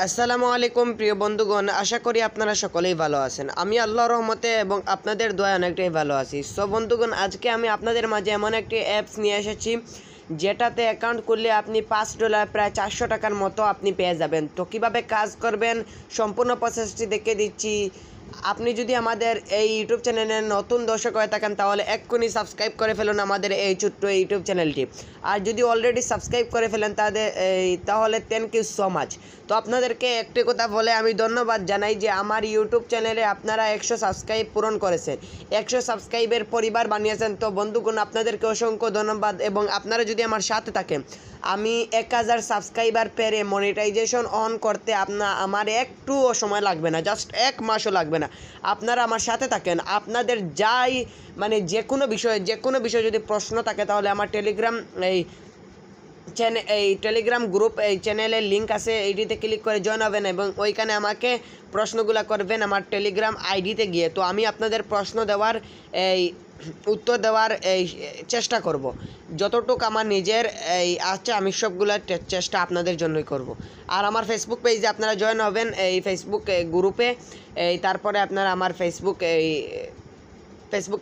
আসসালামু আলাইকুম প্রিয় বন্ধুগণ, আশা করি আপনারা সকলেই ভালো আছেন। আমি আল্লাহর রহমতে এবং আপনাদের দোয়ায় অনেকটাই ভালো আছি। সো বন্ধুগণ, আজকে আমি আপনাদের মাঝে এমন একটি অ্যাপস নিয়ে এসেছি যেটাতে অ্যাকাউন্ট করলে আপনি $5 প্রায় 400 টাকার মতো আপনি পেয়ে যাবেন। তো কীভাবে কাজ করবেন সম্পূর্ণ প্রসেসটি দেখে দিচ্ছি। আপনি যদি আমাদের এই ইউটিউব চ্যানেলের নতুন দর্শক হয়ে থাকেন তাহলে এক্ষুনি সাবস্ক্রাইব করে ফেলুন আমাদের এই ছোট্ট ইউটিউব চ্যানেলটি। আর যদি অলরেডি সাবস্ক্রাইব করে ফেলেন তাহলে থ্যাংক ইউ সো মাচ। তো আপনাদেরকে একটি কথা বলে আমি ধন্যবাদ জানাই যে আমার ইউটিউব চ্যানেলে আপনারা 100 সাবস্ক্রাইব পূরণ করেছেন, 100 সাবস্ক্রাইবের পরিবার বানিয়েছেন। তো বন্ধুগণ, আপনাদেরকে অসংখ্য ধন্যবাদ। এবং আপনারা যদি আমার সাথে থাকেন, আমি 1000 সাবস্ক্রাইবার পেরে মনিটাইজেশন অন করতে আমার একটুও সময় লাগবে না, জাস্ট 1 মাসও লাগবে না। আপনারা আমার সাথে থাকেন, আপনাদের যে কোনো বিষয়ে যদি প্রশ্ন থাকে তাহলে আমার টেলিগ্রাম গ্রুপ এই চ্যানেলের লিঙ্ক আছে, এইটিতে ক্লিক করে জয়েন হবেন এবং ওইখানে আমাকে প্রশ্নগুলো করবেন আমার টেলিগ্রাম আইডিতে গিয়ে। তো আমি আপনাদের প্রশ্ন দেওয়ার উত্তর দেওয়ার চেষ্টা করব, যতটুকু আমার নিজের আছে আমি সবগুলোর চেষ্টা আপনাদের জন্যই করব। আর আমার ফেসবুক পেজে আপনারা জয়েন হবেন, এই ফেসবুক গ্রুপে। তারপরে আপনারা আমার ফেসবুক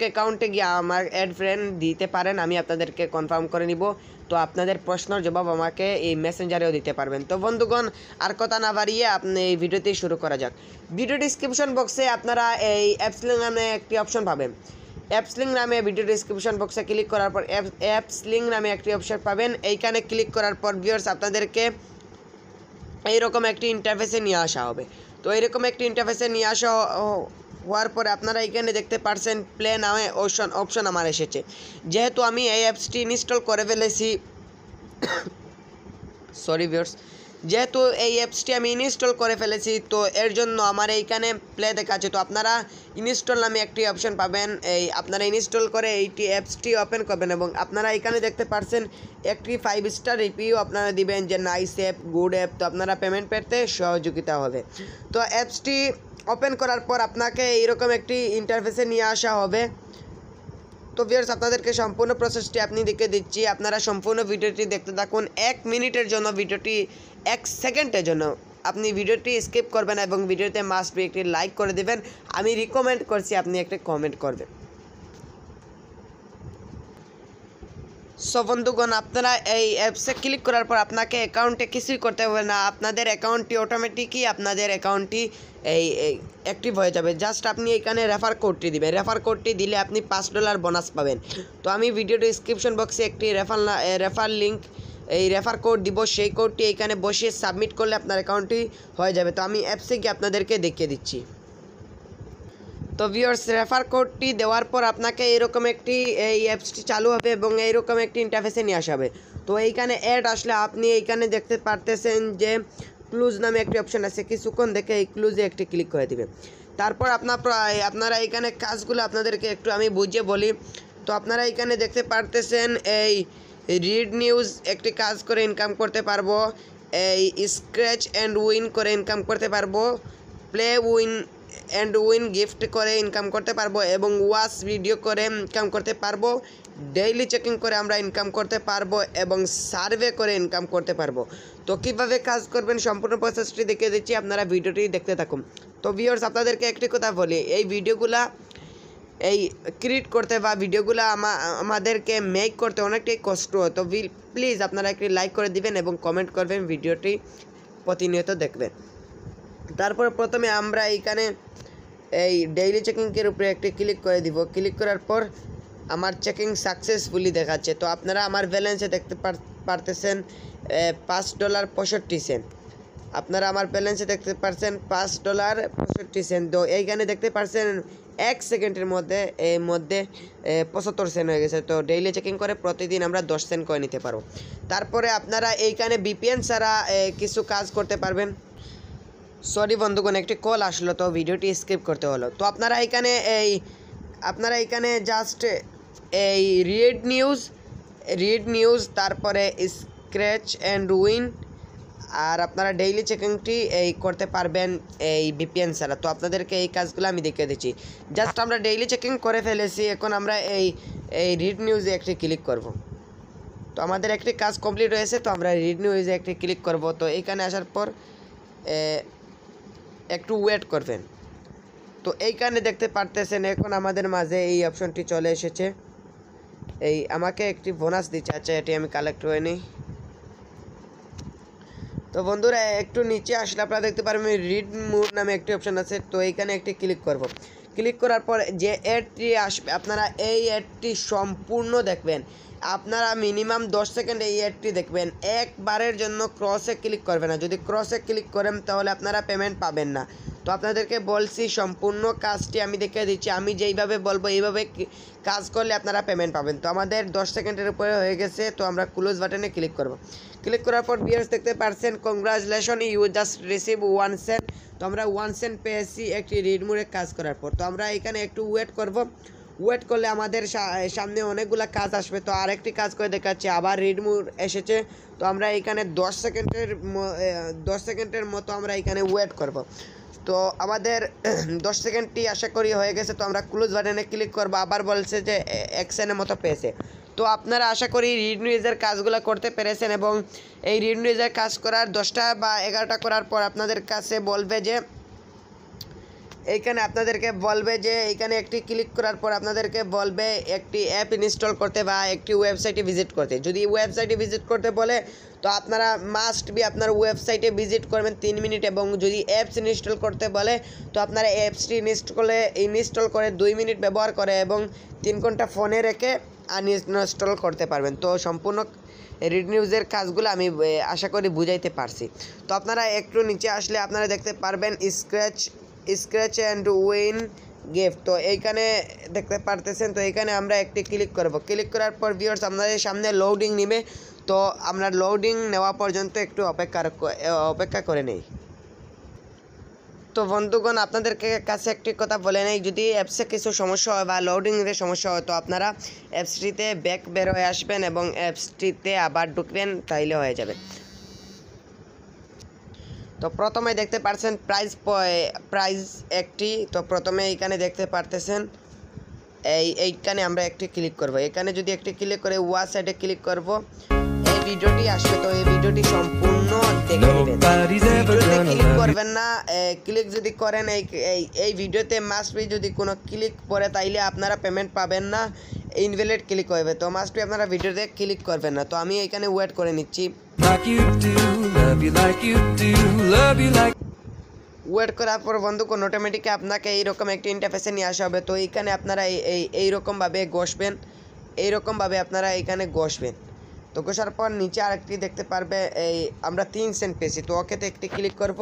অ্যাকাউন্টে গিয়ে আমার অ্যাড ফ্রেন্ড দিতে পারেন, আমি আপনাদেরকে কনফার্ম করে নিব। তো আপনাদের প্রশ্নের জবাব আমাকে এই মেসেঞ্জারেও দিতে পারবেন। তো বন্ধুগণ, আর কথা না বাড়িয়ে আপনি এই ভিডিওটি শুরু করা যাক। ভিডিও ডিসক্রিপশন বক্সে আপনারা এই অ্যাপস লিঙ্ক নামে একটি অপশন পাবেন। অ্যাপস লিঙ্ক নামে ভিডিও ডিসক্রিপশন বক্সে ক্লিক করার পর অ্যাপস লিঙ্ক নামে একটি অপশন পাবেন। এইখানে ক্লিক করার পর ভিউয়ার্স আপনাদেরকে এইরকম একটি ইন্টারফেসে নিয়ে আসা হবে। তো এইরকম একটি ইন্টারফেসে নিয়ে আসা হওয়ার পরে আপনারা এখানে দেখতে পাচ্ছেন প্লে নামে অপশন আমার এসেছে। যেহেতু আমি এই অ্যাপসটি ইনস্টল করে ফেলেছি সরি ভিউয়ার্স, যেহেতু এই অ্যাপসটি আমি ইনস্টল করে ফেলেছি তো এর জন্য আমার এইখানে প্লে দেখাচ্ছে। তো আপনারা ইনস্টল নামে একটি অপশন পাবেন, আপনারা ইনস্টল করে এইটি অ্যাপসটি ওপেন করবেন এবং আপনারা এখানে দেখতে পাচ্ছেন একটি 5 স্টার রিভিউ আপনারা দিবেন যে নাইস অ্যাপ, গুড অ্যাপ। তো আপনারা পেমেন্ট পেতে সহযোগিতা হবে। তো অ্যাপসটি ওপেন করার পর আপনাকে এইরকম একটি ইন্টারফেসে নিয়ে আসা হবে। তো ভিউয়ার্স, আপনাদেরকে সম্পূর্ণ প্রসেসটি আপনি দেখে দিচ্ছি, আপনারা সম্পূর্ণ ভিডিওটি দেখতে থাকুন। 1 মিনিটের জন্য ভিডিওটি, 1 সেকেন্ডের জন্য আপনি ভিডিওটি স্কিপ করবেন এবং ভিডিওতে মাস্ট বি একটি লাইক করে দেবেন। আমি রিকমেন্ড করছি আপনি একটা কমেন্ট করবেন। সো বন্ধুগণ, আপনারা এই অ্যাপসে ক্লিক করার পর আপনাকে অ্যাকাউন্টে কিছুই করতে হবে না, আপনাদের অ্যাকাউন্টটি অটোমেটিকই অ্যাক্টিভ হয়ে যাবে। জাস্ট আপনি এখানে রেফার কোডটি দিবেন, রেফার কোডটি দিলে আপনি $5 বোনাস পাবেন। তো আমি ভিডিও ডিসক্রিপশন বক্সে একটি রেফার লিঙ্ক রেফার কোড দিব, সেই কোডটি এখানে বসিয়ে সাবমিট করলে আপনার অ্যাকাউন্টটি হয়ে যাবে। তো আমি অ্যাপসে গিয়ে আপনাদেরকে দেখিয়ে দিচ্ছি। তো ভিউয়ার্স, রেফার কোডটি দেওয়ার পর আপনাকে এইরকম একটি অ্যাপসটি চালু হবে এবং এইরকম একটি ইন্টারফেসে নিয়ে আসা হবে। তো এইখানে অ্যাড আসলে আপনি এইখানে দেখতে পারতেছেন যে ক্লুজ নামে একটি অপশান আছে, কিছুক্ষণ দেখে এই ক্লুজে একটি ক্লিক করে দিবেন। তারপর আপনারা এইখানে কাজগুলো আপনাদেরকে একটু আমি বুঝিয়ে বলি। তো আপনারা এইখানে দেখতে পারতেছেন এই রিড নিউজ একটি কাজ করে ইনকাম করতে পারবো, এই স্ক্র্যাচ অ্যান্ড উইন করে ইনকাম করতে পারবো, প্লে উইন গিফট করে ইনকাম করতে পারবো এবং ওয়াচ ভিডিও করে ইনকাম করতে পারবো, ডেইলি চেকিং করে আমরা ইনকাম করতে পারবো এবং সার্ভে করে ইনকাম করতে পারবো। তো কীভাবে কাজ করবেন সম্পূর্ণ প্রসেসটি দেখে দিচ্ছি, আপনারা ভিডিওটি দেখতে থাকুন। তো ভিউয়ার্স, আপনাদেরকে একটি কথা বলি, এই ভিডিওগুলা ক্রিয়েট করতে বা ভিডিওগুলো আমাদেরকে মেক করতে অনেকটাই কষ্ট। তো প্লিজ আপনারা একটি লাইক করে দিবেন এবং কমেন্ট করবেন, ভিডিওটি প্রতিনিয়ত দেখবেন। তারপর প্রথমে আমরা এইখানে এই ডেইলি চেকিংয়ের উপরে একটি ক্লিক করে দিব। ক্লিক করার পর আমার চেকিং সাকসেসফুলি দেখাচ্ছে। তো আপনারা আমার ব্যালেন্সে দেখতে পারতেছেন $5.65। আপনারা আমার ব্যালেন্সে দেখতে পাচ্ছেন $5.65। তো এইখানে দেখতে পাচ্ছেন 1 সেকেন্ডের মধ্যে 75 সেন্ট হয়ে গেছে। তো ডেইলি চেকিং করে প্রতিদিন আমরা 10 সেন্ট করে নিতে পারবো। তারপরে আপনারা এইখানে ভিপিএন ছাড়া কিছু কাজ করতে পারবেন। সরি বন্ধুগণ, একটি কল আসলো তো ভিডিওটি স্কিপ করতে হলো। তো আপনারা এখানে জাস্ট এই রিড নিউজ তারপরে স্ক্র্যাচ অ্যান্ড উইন আর আপনারা ডেইলি চেকিংটি করতে পারবেন এই ভিপিএন ছাড়া। তো আপনাদেরকে এই কাজগুলো আমি দেখিয়ে দিচ্ছি। জাস্ট আমরা ডেইলি চেকিং করে ফেলেছি, এখন আমরা এই রিড নিউজে একটি ক্লিক করব। তো আমাদের একটি কাজ কমপ্লিট হয়েছে, তো আমরা রিড নিউজে একটি ক্লিক করব। তো এইখানে আসার পর একটু ওয়েট করবেন। তো এইখানে দেখতে পারতেছেন এখন আমাদের মাঝে এই অপশনটি চলে এসেছে। এই আমাকে একটি বোনাস দিচ্ছে, আচ্ছা এটি আমি কালেক্ট করে নিই। তো বন্ধুরা একটু নিচে আসলে আপনারা দেখতে পারবেন রিড মোড নামে একটি অপশন আছে। তো এইখানে একটি ক্লিক করব। ক্লিক করার পর যে অ্যাডটি আসবে আপনারা এই অ্যাডটি সম্পূর্ণ দেখবেন। আপনারা মিনিমাম 10 সেকেন্ড এই অ্যাডটি দেখবেন, একবারের জন্য ক্রসে ক্লিক করবেন না। যদি ক্রসে ক্লিক করেন তাহলে আপনারা পেমেন্ট পাবেন না। তো আপনাদেরকে বলছি সম্পূর্ণ কাজটি আমি দেখিয়ে দিচ্ছি, আমি যেইভাবে বলবো এইভাবে কাজ করলে আপনারা পেমেন্ট পাবেন। তো আমাদের 10 সেকেন্ডের উপরে হয়ে গেছে। তো আমরা ক্লোজ বাটনে ক্লিক করব। ক্লিক করার পর ভিউয়ার্স দেখতে পাচ্ছেন congratulation you just receive 1 cent. তো আমরা 1 সেন্ট পেয়েছি একটি রিড মোডে কাজ করার পর। তো আমরা এখানে একটু ওয়েট করব। ওয়েট করলে আমাদের সামনে অনেকগুলো কাজ আসবে। তো আরেকটি কাজ করে দেখাচ্ছি, আবার রিড মোড এসেছে। তো আমরা এখানে 10 সেকেন্ডের মতো আমরা এখানে ওয়েট করব। তো আমাদের 10 সেকেন্ডটি আশা করি হয়ে গেছে। তো আমরা ক্লোজ বাটনে ক্লিক করব। আবার বলছে যে 1 সেন্টের মতো পেয়েছে। তো আপনারা আশা করি রিড নিউজের কাজগুলো করতে পেরেছেন এবং এই রিড নিউজের কাজ করার 10টা বা 11টা করার পর আপনাদের কাছে বলবে যে এইখানে আপনাদেরকে বলবে যে এইখানে একটি ক্লিক করার পর আপনাদেরকে বলবে একটি অ্যাপ ইনস্টল করতে বা একটি ওয়েবসাইটে ভিজিট করতে। যদি ওয়েবসাইটে ভিজিট করতে বলে তো আপনারা মাস্ট বি আপনার ওয়েবসাইটে ভিজিট করবেন 3 মিনিট, এবং যদি অ্যাপস ইনস্টল করতে বলে তো আপনারা অ্যাপসটি ইনস্টল করে 2 মিনিট ব্যবহার করে এবং 3 ঘন্টা ফোনে রেখে আনইনস্টল করতে পারবেন। তো সম্পূর্ণ রিড নিউজের কাজগুলো আমি আশা করি বুঝাইতে পারছি। তো আপনারা একটু নিচে আসলে আপনারা দেখতে পারবেন স্ক্র্যাচ অ্যান্ড উইন গিফট। তো এইখানে দেখতে পারতেছেন। তো এইখানে আমরা একটি ক্লিক করব। ক্লিক করার পর ভিউয়ার্স আপনাদের সামনে লোডিং নেবে। তো আমরা লোডিং নেওয়া পর্যন্ত একটু অপেক্ষা করে নেই। তো বন্ধুগণ আপনাদের কাছে একটি কথা বলে নেই, যদি অ্যাপসে কিছু সমস্যা হয় বা লোডিংয়ে সমস্যা হয় তো আপনারা অ্যাপসটিতে ব্যাক বের হয়ে আসবেন এবং অ্যাপসটিতে আবার ঢুকবেন, তাইলে হয়ে যাবে। তো প্রথমে দেখতে পাচ্ছেন প্রাইস একটি। তো প্রথমে এইখানে দেখতে পারতেছেন এইখানে আমরা একটি ক্লিক করব। এখানে যদি একটি ক্লিক করে ওয়াচ সাইডে ক্লিক করব, এই ভিডিওটি আসবে। তো এই ভিডিওটি সম্পূর্ণ দেখে নেবেন, ভিডিওতে ক্লিক করবেন না। ক্লিক যদি করেন এই ভিডিওতে মাস্ট বি যদি কোনো ক্লিক পড়ে তাইলে আপনারা পেমেন্ট পাবেন না, ইনভ্যালিড ক্লিক হবে। তো মাস্ট বি আপনারা ভিডিওতে ক্লিক করবেন না। তো আমি এখানে ওয়েট করে নিচ্ছি। ওয়েট করার পর বন্ধুগণ অটোমেটিক আপনাকে এইরকম একটি ইন্টারফেসে নিয়ে আসা হবে। তো এইখানে আপনারা এইরকমভাবে ঘষবেন, এইরকমভাবে আপনারা এইখানে ঘষবেন। তো ঘষার পর নিচে আরেকটি দেখতে পারবে আমরা 3 সেন্ট পেয়েছি। তো ওকেতে একটি ক্লিক করব,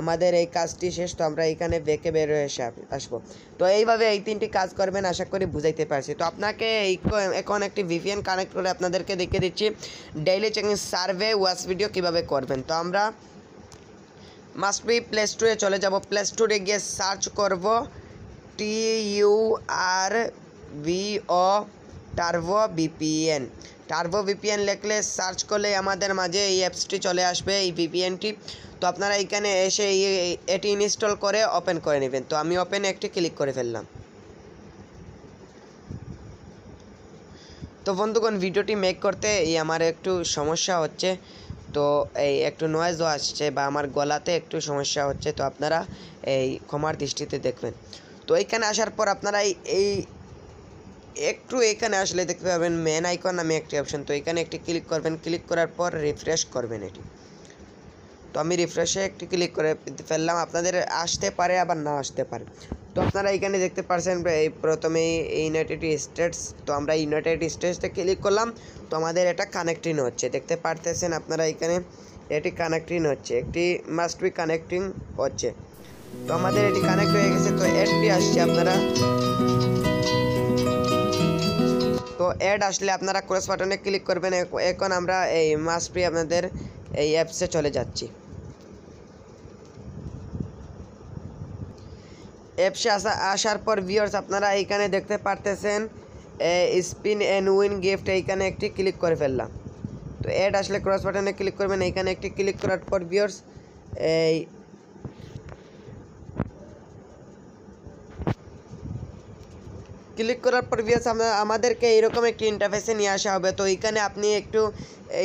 আমাদের এই কাজটি শেষ। তো আমরা এইখানে বেঁকে বের হয়ে আসবো। তো এইভাবে এই 3টি কাজ করবেন, আশা করি বুঝাইতে পারছি। তো আপনাকে এখন একটি ভিপিএন কানেক্ট করে আপনাদেরকে দেখিয়ে দিচ্ছি daily checking survey watch video কিভাবে করবেন। তো আমরা মাস্ট বি প্লে স্টোরে চলে যাব। প্লে স্টোরে গিয়ে সার্চ করব TURVO টার্বো ভিপিএন লিখলে সার্চ করলে আমাদের মাঝে এই অ্যাপসটি চলে আসবে, এই ভিপিএনটি। তো আপনারা এখানে এসে এটি ইনস্টল করে ওপেন করে নেবেন। তো আমি ওপেনে একটি ক্লিক করে ফেললাম। তো বন্ধুগণ ভিডিওটি মেক করতে আমার একটু সমস্যা হচ্ছে। তো একটু নয়েজও আসছে বা আমার গলাতে একটু সমস্যা হচ্ছে। তো আপনারা ক্ষমার দৃষ্টিতে দেখবেন। তো এইখানে আসার পর আপনারা একটু এখানে আসলে দেখতে পাবেন মেন আইকন নামে একটি অপশন। তো এখানে একটি ক্লিক করবেন। ক্লিক করার পর রিফ্রেশ করবেন এটি। তো আমি রিফ্রেশে একটি ক্লিক করে ফেললাম। আপনাদের আসতে পারে আবার না আসতে পারে। তো আপনারা এখানে দেখতে পাচ্ছেন প্রথমে ইউনাইটেড স্টেটস। তো আমরা ইউনাইটেড স্টেটসে ক্লিক করলাম। তো আমাদের এটা কানেক্টিং হচ্ছে, দেখতে পারতেছেন আপনারা এখানে এটি কানেক্টিং হচ্ছে, একটি মাস্ট বি কানেক্টিং হচ্ছে। তো আমাদের এটি কানেক্ট হয়ে গেছে। তো এডটি আসছে, আপনারা তো অ্যাড আসলে আপনারা ক্রস বাটনে ক্লিক করবেন। এখন আমরা মাস্ট বি আপনাদের এই অ্যাপসে চলে যাচ্ছি। অ্যাপসে আসার পর ভিউয়ার্স আপনারা এইখানে দেখতে পারতেছেন স্পিন অ্যান্ড উইন গিফট, এইখানে একটি ক্লিক করে ফেললাম। তো অ্যাড আসলে ক্রস বাটনে ক্লিক করবেন। এইখানে একটি ক্লিক করার পর ভিউয়ার্স ক্লিক করার পর ভিউয়ার্স আমাদেরকে এইরকম একটি ইন্টারফেসে নিয়ে আসা হবে। তো এইখানে আপনি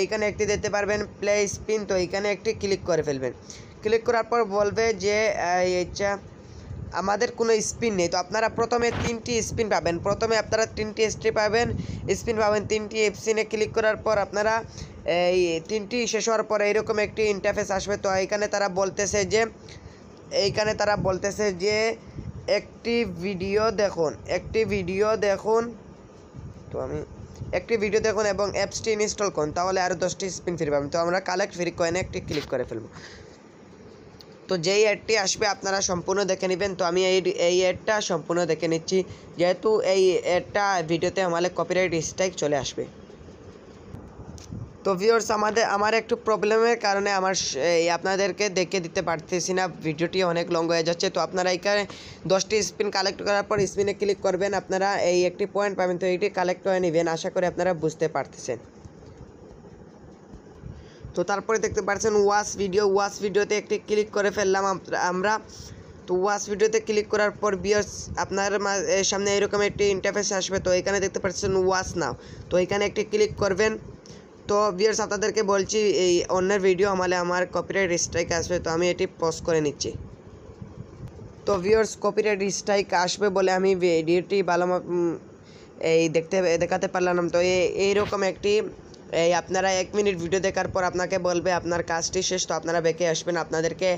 এইখানে একটি দেখতে পারবেন প্লে স্পিন। তো এইখানে একটি ক্লিক করে ফেলবেন। ক্লিক করার পর বলবে যে আচ্ছা আমাদের কোনো স্পিন নেই। তো আপনারা প্রথমে 3টি স্পিন পাবেন, প্রথমে আপনারা 3টি স্পিন পাবেন 3টি স্পিনে ক্লিক করার পর আপনারা এই 3টি শেষ হওয়ার পর এইরকম একটি ইন্টারফেস আসবে। তো এইখানে তারা বলতেছে যে একটি ভিডিও দেখুন তো আমি একটি ভিডিও দেখুন এবং অ্যাপসটি ইনস্টল করুন, তাহলে আরও 10টি স্পিন ফ্রি পাবেন। তো আমরা কালেক্ট ফ্রি কয়েনে একটি ক্লিক করে ফেলবো। তো যেই অ্যাডটি আসবে আপনারা সম্পূর্ণ দেখে নেবেন। তো আমি এই অ্যাডটা সম্পূর্ণ দেখে নিচ্ছি, যেহেতু এই অ্যাডটা ভিডিওতে আমাদের কপিরাইট স্ট্রাইক চলে আসবে। তো ভিউয়ার্স আমার একটু প্রবলেমের কারণে আপনাদেরকে দেখে দিতে পারতেছি না, ভিডিওটি অনেক লং হয়ে যাচ্ছে। তো আপনারা এখানে 10টি স্পিন কালেক্ট করার পর স্পিনে ক্লিক করবেন, আপনারা এই একটি পয়েন্ট পাবেন। তো এইটি কালেক্ট করে নেবেন, আশা করি আপনারা বুঝতে পারতেছেন। তো তারপরে দেখতে পাচ্ছেন ওয়াচ ভিডিওতে একটি ক্লিক করে ফেললাম আমরা। তো ওয়াচ ভিডিওতে ক্লিক করার পর ভিউয়ার্স আপনার সামনে এরকম একটি ইন্টারফেস আসবে। তো এখানে দেখতে পাচ্ছেন ওয়াচ নাও, তো এখানে একটি ক্লিক করবেন। তো ভিউয়ার্স আপনাদেরকে বলছি এই অন্যের ভিডিও আমার কপিরাইট স্ট্রাইক আসবে, তো আমি এটি পজ করে নিচ্ছি। তো ভিউয়ার্স কপিরাইট স্ট্রাইক আসবে বলে আমি ভিডিওটি ভালো দেখাতে পারলাম না। তো এইরকম একটি আপনারা 1 মিনিট ভিডিও দেখার পর আপনাকে বলবে আপনার কাজটি শেষ, তো আপনারা বেঁকে আসবেন, আপনাদেরকে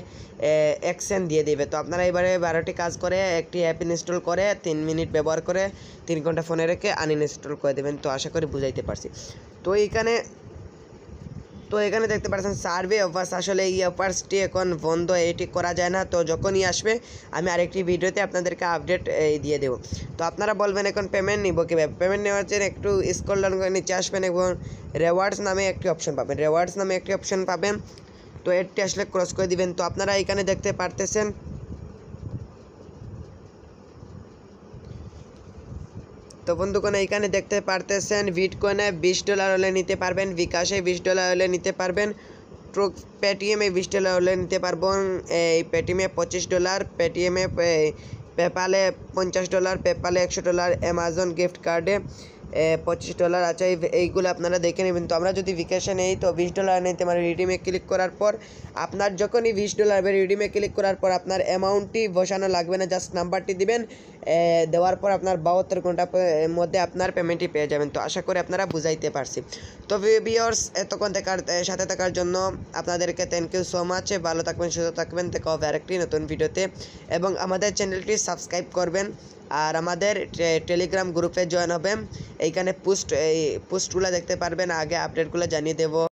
অ্যাকশন দিয়ে দেবে। তো আপনারা এবারে 12টি কাজ করে একটি অ্যাপ ইনস্টল করে 3 মিনিট ব্যবহার করে 3 ঘন্টা ফোনে রেখে আনইনস্টল করে দেবেন। তো আশা করি বুঝাইতে পারছি। তো এখানে দেখতে পাচ্ছেন সার্ভে অফার্স, আসলে এই অফার্সটি এখন বন্ধ, এটি করা যায় না। তো যখনই আসবে আমি আরেকটি ভিডিওতে আপনাদেরকে আপডেট দিয়ে দেবো। তো আপনারা বলবেন এখন পেমেন্ট নিব কীভাবে। পেমেন্ট নেওয়ার জন্য একটু স্ক্রল ডাউন করে নিচে আসবেন এবং রেওয়ার্ডস নামে একটি অপশন পাবেন। তো এটি আসলে ক্রস করে দিবেন। তো আপনারা এখানে দেখতে পারতেছেন তো বন্ধুগণ এইখানে দেখতে পারতেছেন বিটকয়েনে $20 হলে নিতে পারবেন, বিকাশে $20 হলে নিতে পারবেন, পেটিএমে $20 হলে নিতে পারবেন, এই পেটিএমে $25, পেটিএমে পেপালে $50, পেপালে $100, অ্যামাজন গিফট কার্ডে $25। আচ্ছা এইগুলো আপনারা দেখে নেবেন। তো আমরা যদি বিকাশে নেই তো $20 নিতে পারি। রিডিমে ক্লিক করার পর আপনার যখনই $20 হবে, রিডিমে ক্লিক করার পর আপনার অ্যামাউন্টটি বসানো লাগবে না, জাস্ট নাম্বারটি দিবেন, দেওয়ার পর আপনার 72 ঘন্টার মধ্যে আপনার পেমেন্টটি পেয়ে যাবেন। তো আশা করি আপনারা বুঝাইতে পারছি। তো ভিউয়ার্স এতক্ষণ সাথে থাকার জন্য আপনাদেরকে থ্যাংক ইউ সো মাচ। ভালো থাকবেন, সুস্থ থাকবেন, দেখা হবে আরেকটি নতুন ভিডিওতে, এবং আমাদের চ্যানেলটি সাবস্ক্রাইব করবেন আর আমাদের টেলিগ্রাম গ্রুপে জয়েন হবেন। এইখানে পোস্টগুলো দেখতে পারবেন, আগে আপডেটগুলো জানিয়ে দেবো।